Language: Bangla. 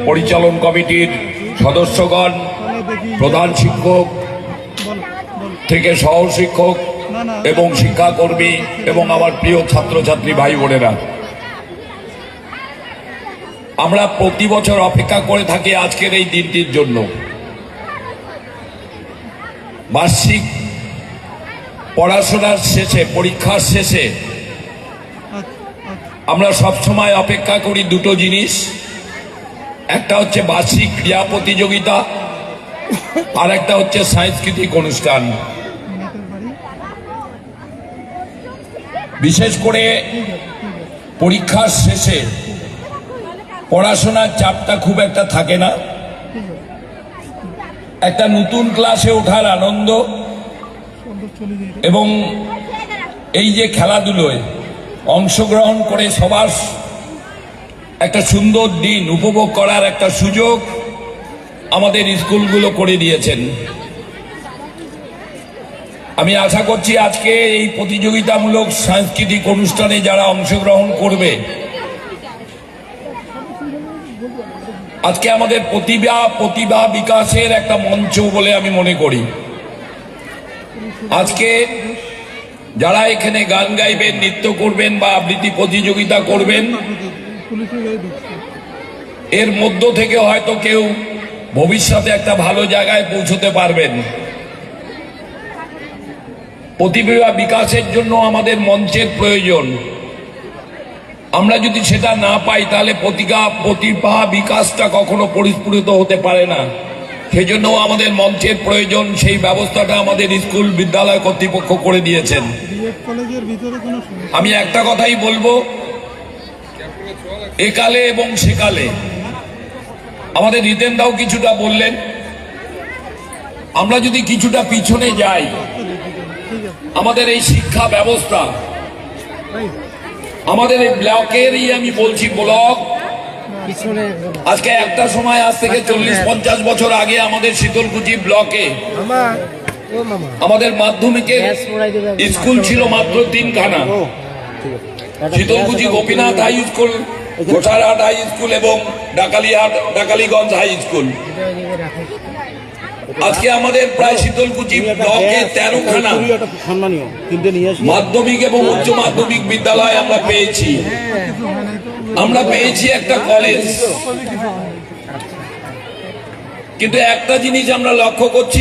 পরিচালন কমিটির সদস্যগণ, প্রধান শিক্ষক থেকে সহ শিক্ষক এবং শিক্ষাকর্মী এবং আমার প্রিয় ছাত্রছাত্রী ভাই বোনেরা, আমরা প্রতি বছর অপেক্ষা করে থাকি আজকের এই দিনটির জন্য। বার্ষিক পড়াশোনার শেষে, পরীক্ষার শেষে আমরা সবসময় অপেক্ষা করি দুটো জিনিস। একটা হচ্ছে বার্ষিক ক্রীড়া প্রতিযোগিতা, আর একটা হচ্ছে সাংস্কৃতিক অনুষ্ঠান। বিশেষ করে পরীক্ষার শেষে পড়াশোনার চাপটা খুব একটা থাকে না, একটা নতুন ক্লাসে ওঠার আনন্দ এবং এই যে খেলাধুলোয় অংশগ্রহণ করে সবার একটা সুন্দর দিন উপভোগ করার একটা সুযোগ আমাদের স্কুলগুলো করে দিয়েছেন। আমি আশা করছি আজকে এই প্রতিযোগিতামূলক সাংস্কৃতিক অনুষ্ঠানে যারা অংশগ্রহণ করবে, আজকে আমাদের প্রতিভা বিকাশের একটা মঞ্চ বলে আমি মনে করি। আজকে যারা এখানে গান গাইবেন, নৃত্য করবেন বা আবৃত্তি প্রতিযোগিতা করবেন, এর মধ্য থেকে হয়তো কেউ ভবিষ্যতে একটা ভালো জায়গায় পৌঁছতে পারবেন। প্রতিভা বিকাশের জন্য আমাদের মঞ্চের প্রয়োজন। আমরা যদি সেটা না পাই তাহলে প্রতিভা বিকাশটা কখনো পরিস্ফুটিত হতে পারে না। সেজন্য আমাদের মঞ্চের প্রয়োজন, সেই ব্যবস্থাটা আমাদের স্কুল বিদ্যালয় কর্তৃপক্ষ করে দিয়েছেন। আমি একটা কথাই বলবো, একালে এবং সেকালে আমাদের রিতেনদাও কিছুটা বললেন, আমরা যদি কিছুটা পিছনে যাই, আমাদের এই শিক্ষা ব্যবস্থা, আমাদের এই ব্লকেরই আমি বলছি, ব্লক আজকে একটা সময় আজ থেকে 40-50 বছর আগে আমাদের শীতলকুচি ব্লকে আমাদের মাধ্যমিকের স্কুল ছিল মাত্র 3খানা, Sitalkuchi Gopinath high school, Gosarhat high school এবং ডাকালিগঞ্জ হাই স্কুল। আজকে আমাদের প্রায় শীতলকুচি ব্লকে 13খানা মাধ্যমিক এবং উচ্চ মাধ্যমিক বিদ্যালয় আমরা পেয়েছি। আমরা পেয়েছি একটা কলেজ, কিন্তু একটা জিনিস আমরা লক্ষ্য করছি,